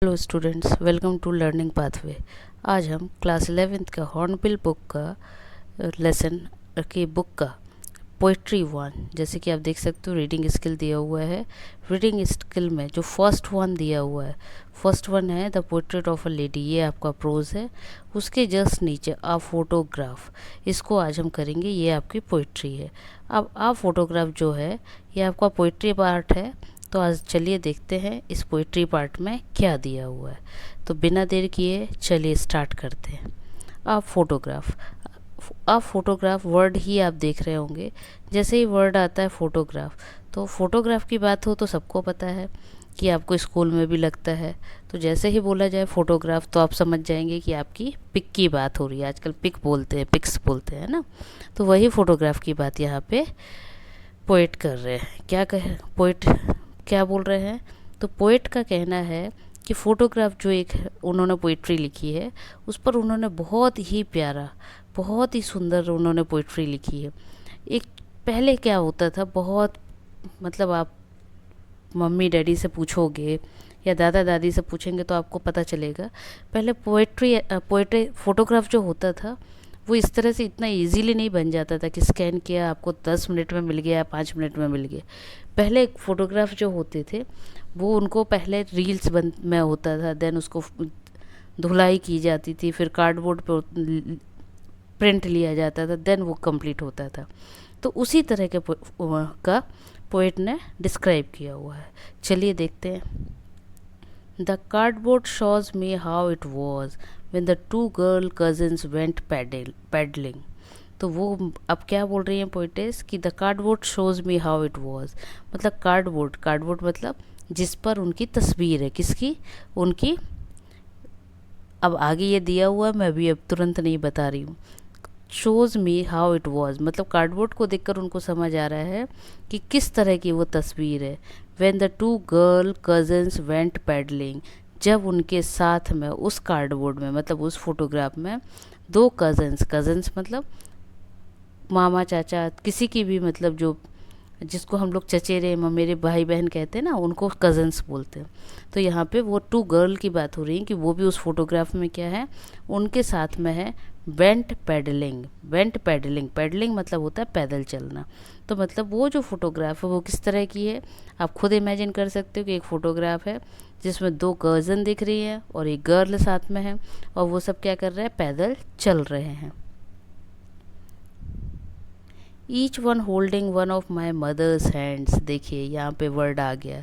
Hello students, welcome to learning pathway. आज हम class 11th का हॉर्नबिल बुक का लेसन की बुक का पोइट्री वन, जैसे कि आप देख सकते हो रीडिंग स्किल दिया हुआ है। रीडिंग स्किल में जो फर्स्ट वन दिया हुआ है, फर्स्ट वन है the portrait of a lady, ये आपका प्रोज है। उसके जस्ट नीचे आ फोटोग्राफ, इसको आज हम करेंगे, ये आपकी पोइट्री है। अब आ फोटोग्राफ जो है ये आपका पोइट्री पार्ट है। तो आज चलिए देखते हैं इस पोइट्री पार्ट में क्या दिया हुआ है। तो बिना देर किए चलिए स्टार्ट करते हैं। आप फोटोग्राफ वर्ड ही आप देख रहे होंगे। जैसे ही वर्ड आता है फोटोग्राफ, तो फोटोग्राफ की बात हो तो सबको पता है कि आपको स्कूल में भी लगता है। तो जैसे ही बोला जाए फोटोग्राफ तो आप समझ जाएंगे कि आपकी पिक की बात हो रही है। आजकल पिक बोलते हैं, पिक्स बोलते हैं ना। तो वही फोटोग्राफ की बात यहाँ पे पोएट कर रहे हैं। क्या कहे पोएट, क्या बोल रहे हैं? तो पोएट का कहना है कि फ़ोटोग्राफ जो एक उन्होंने पोइट्री लिखी है, उस पर उन्होंने बहुत ही प्यारा, बहुत ही सुंदर उन्होंने पोइट्री लिखी है। एक पहले क्या होता था, बहुत मतलब आप मम्मी डैडी से पूछोगे या दादा दादी से पूछेंगे तो आपको पता चलेगा। पहले पोइट्री फ़ोटोग्राफ जो होता था वो इस तरह से इतना इजीली नहीं बन जाता था कि स्कैन किया आपको 10 मिनट में मिल गया, 5 मिनट में मिल गया। पहले फ़ोटोग्राफ जो होते थे वो उनको पहले रील्स बन में होता था, देन उसको धुलाई की जाती थी, फिर कार्डबोर्ड पे प्रिंट लिया जाता था, देन वो कंप्लीट होता था। तो उसी तरह के का पोएट ने डिस्क्राइब किया हुआ है। चलिए देखते हैं। The cardboard shows me how it was when the two girl cousins went paddling। तो वो अब क्या बोल रही हैं पोइटेस कि the cardboard shows me how it was, मतलब कार्डबोर्ड, कार्डबोर्ड मतलब जिस पर उनकी तस्वीर है, किसकी? उनकी। अब आगे ये दिया हुआ है, मैं अभी अब तुरंत नहीं बता रही हूँ। Shows me how it was मतलब कार्डबोर्ड को देखकर उनको समझ आ रहा है कि किस तरह की वो तस्वीर है। When the two girl cousins went paddling, जब उनके साथ में उस कार्डबोर्ड में मतलब उस फोटोग्राफ में दो कजन्स, कजन्स मतलब मामा चाचा किसी की भी, मतलब जो जिसको हम लोग चचेरे ममेरे भाई बहन कहते हैं ना, उनको कज़न्स बोलते हैं। तो यहाँ पे वो टू गर्ल की बात हो रही है कि वो भी उस फोटोग्राफ में क्या है, उनके साथ में है went paddling. Went paddling, paddling मतलब होता है पैदल चलना। तो मतलब वो जो फोटोग्राफ है वो किस तरह की है, आप खुद इमेजिन कर सकते हो कि एक फ़ोटोग्राफ है जिसमें दो कज़न दिख रही है और एक गर्ल साथ में है, और वो सब क्या कर रहे हैं, पैदल चल रहे हैं। Each one holding one of my mother's hands. देखिए यहाँ पे वर्ड आ गया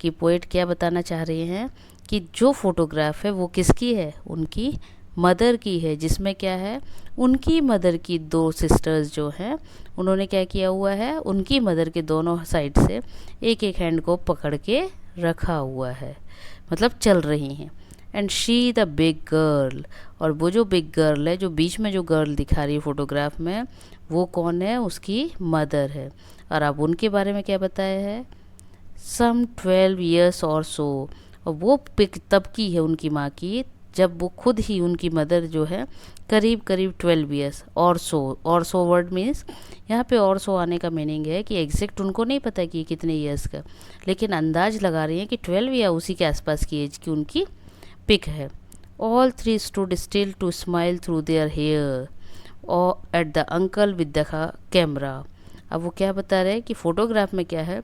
कि पोइट क्या बताना चाह रहे हैं कि जो फोटोग्राफ है वो किसकी है, उनकी मदर की है, जिसमें क्या है, उनकी मदर की दो सिस्टर्स जो हैं उन्होंने क्या किया हुआ है, उनकी मदर के दोनों साइड से एक एक हैंड को पकड़ के रखा हुआ है, मतलब चल रही हैं। And she the big girl, और वो जो बिग गर्ल है, जो बीच में जो गर्ल दिखा रही है फोटोग्राफ में, वो कौन है, उसकी मदर है। और अब उनके बारे में क्या बताया है, सम 12 ईयर्स और सो। और वो पिक तब की है उनकी माँ की जब वो खुद ही, उनकी मदर जो है, करीब करीब 12 ईयर्स और सो। और सो वर्ड मीन्स, यहाँ पे और सो आने का मीनिंग है कि एग्जैक्ट उनको नहीं पता कि कितने ईयर्स का, लेकिन अंदाज लगा रही हैं कि 12 या उसी के आसपास की एज की उनकी पिक है। All three stood still to smile through their hair और at the uncle with the camera. अब वो क्या बता रहे हैं कि फ़ोटोग्राफ में क्या है,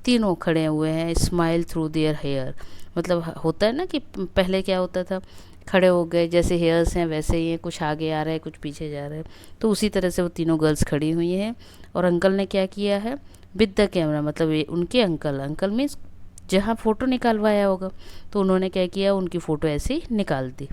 तीनों खड़े हुए हैं, स्माइल थ्रू देयर हेयर, मतलब होता है ना कि पहले क्या होता था, खड़े हो गए, जैसे हेयर्स हैं वैसे ही हैं, कुछ आगे आ रहे हैं कुछ पीछे जा रहे हैं। तो उसी तरह से वो तीनों गर्ल्स खड़ी हुई हैं। और अंकल ने क्या किया है, विद द कैमरा, मतलब ये उनके अंकल, अंकल मीन्स जहाँ फ़ोटो निकालवाया होगा, तो उन्होंने क्या किया, उनकी फ़ोटो ऐसे ही निकाल दी।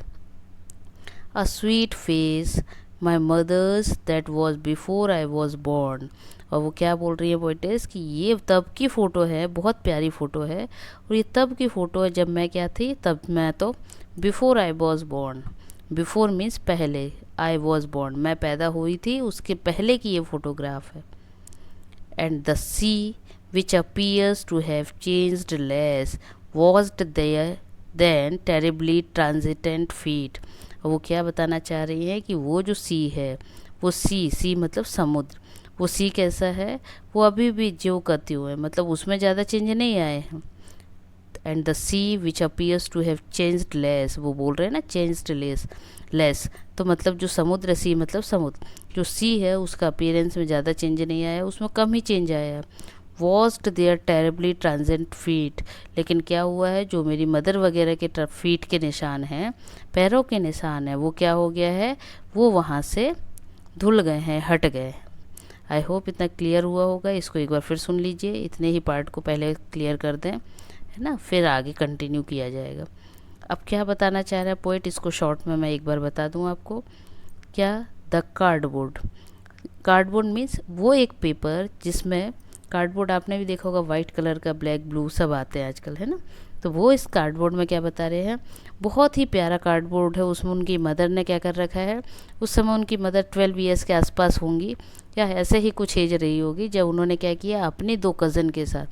A sweet face my mother's that was before I was born. और वो क्या बोल रही है पोइटेस कि ये तब की फ़ोटो है, बहुत प्यारी फ़ोटो है, और ये तब की फ़ोटो है जब मैं क्या थी, तब मैं तो before I was born, before means पहले, आई वॉज बॉर्न मैं पैदा हुई थी उसके पहले की ये फ़ोटोग्राफ है। And the sea which appears to have changed less was there then terribly transitant feet। और वो क्या बताना चाह रही है कि वो जो सी है, वो सी मतलब समुद्र, वो सी कैसा है, वो अभी भी जो करती हुए, मतलब उसमें ज़्यादा चेंज नहीं आए हैं। And the sea which appears to have changed less, वो बोल रहे हैं ना चेंज्ड लेस, तो मतलब जो समुद्र, सी मतलब समुद्र, जो सी है उसका अपीयरेंस में ज़्यादा चेंज नहीं आया, उसमें कम ही चेंज आया है। वॉस्ट देयर टेरेबली ट्रांजेंट फीट, लेकिन क्या हुआ है, जो मेरी मदर वगैरह के फीट के निशान हैं, पैरों के निशान हैं, वो क्या हो गया है, वो वहाँ से धुल गए हैं, हट गए। आई होप इतना क्लियर हुआ होगा। इसको एक बार फिर सुन लीजिए, इतने ही पार्ट को पहले क्लियर कर दें, है ना, फिर आगे कंटिन्यू किया जाएगा। अब क्या बताना चाह रहा है पोइट, इसको शॉर्ट में मैं एक बार बता दूं आपको। क्या, द कार्डबोर्ड, कार्डबोर्ड मीन्स वो एक पेपर जिसमें, कार्डबोर्ड आपने भी देखा होगा, वाइट कलर का, ब्लैक ब्लू सब आते हैं आजकल, है ना, तो वो इस कार्डबोर्ड में क्या बता रहे हैं, बहुत ही प्यारा कार्डबोर्ड है, उसमें उनकी मदर ने क्या कर रखा है, उस समय उनकी मदर 12 ईयर्स के आसपास होंगी, या ऐसे ही कुछ एज रही होगी, जब उन्होंने क्या किया, अपनी 2 कज़न के साथ,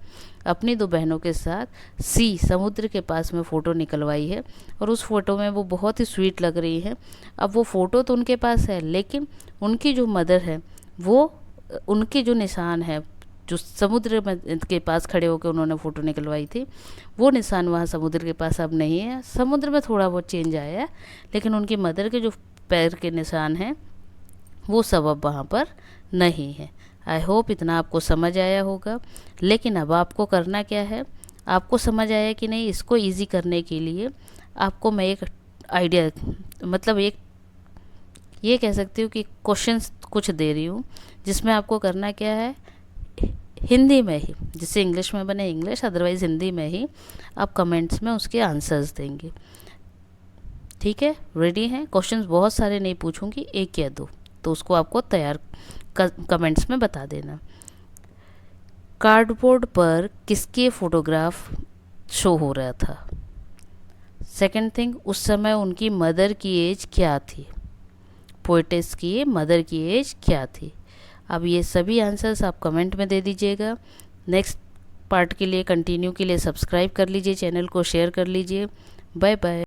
अपनी 2 बहनों के साथ सी, समुद्र के पास में फ़ोटो निकलवाई है, और उस फ़ोटो में वो बहुत ही स्वीट लग रही है। अब वो फ़ोटो तो उनके पास है, लेकिन उनकी जो मदर है, वो उनके जो निशान है, जो समुद्र के पास खड़े होकर उन्होंने फ़ोटो निकलवाई थी, वो निशान वहाँ समुद्र के पास अब नहीं है। समुद्र में थोड़ा बहुत चेंज आया है, लेकिन उनकी मदर के जो पैर के निशान हैं, वो सब अब वहाँ पर नहीं है। आई होप इतना आपको समझ आया होगा। लेकिन अब आपको करना क्या है, आपको समझ आया कि नहीं, इसको ईजी करने के लिए आपको मैं एक आइडिया, मतलब एक, ये कह सकती हूँ कि क्वेश्चंस कुछ दे रही हूँ, जिसमें आपको करना क्या है, हिंदी में ही, जिससे इंग्लिश में बने इंग्लिश, अदरवाइज़ हिंदी में ही आप कमेंट्स में उसके आंसर्स देंगे। ठीक है, रेडी हैं? क्वेश्चंस बहुत सारे नहीं पूछूंगी, 1 या 2, तो उसको आपको तैयार कमेंट्स में बता देना। कार्डबोर्ड पर किसके फोटोग्राफ शो हो रहा था? सेकंड थिंग, उस समय उनकी मदर की एज क्या थी? पोएटेस की मदर की एज क्या थी? अब ये सभी आंसर्स आप कमेंट में दे दीजिएगा। नेक्स्ट पार्ट के लिए, कंटिन्यू के लिए सब्सक्राइब कर लीजिए, चैनल को शेयर कर लीजिए। Bye bye.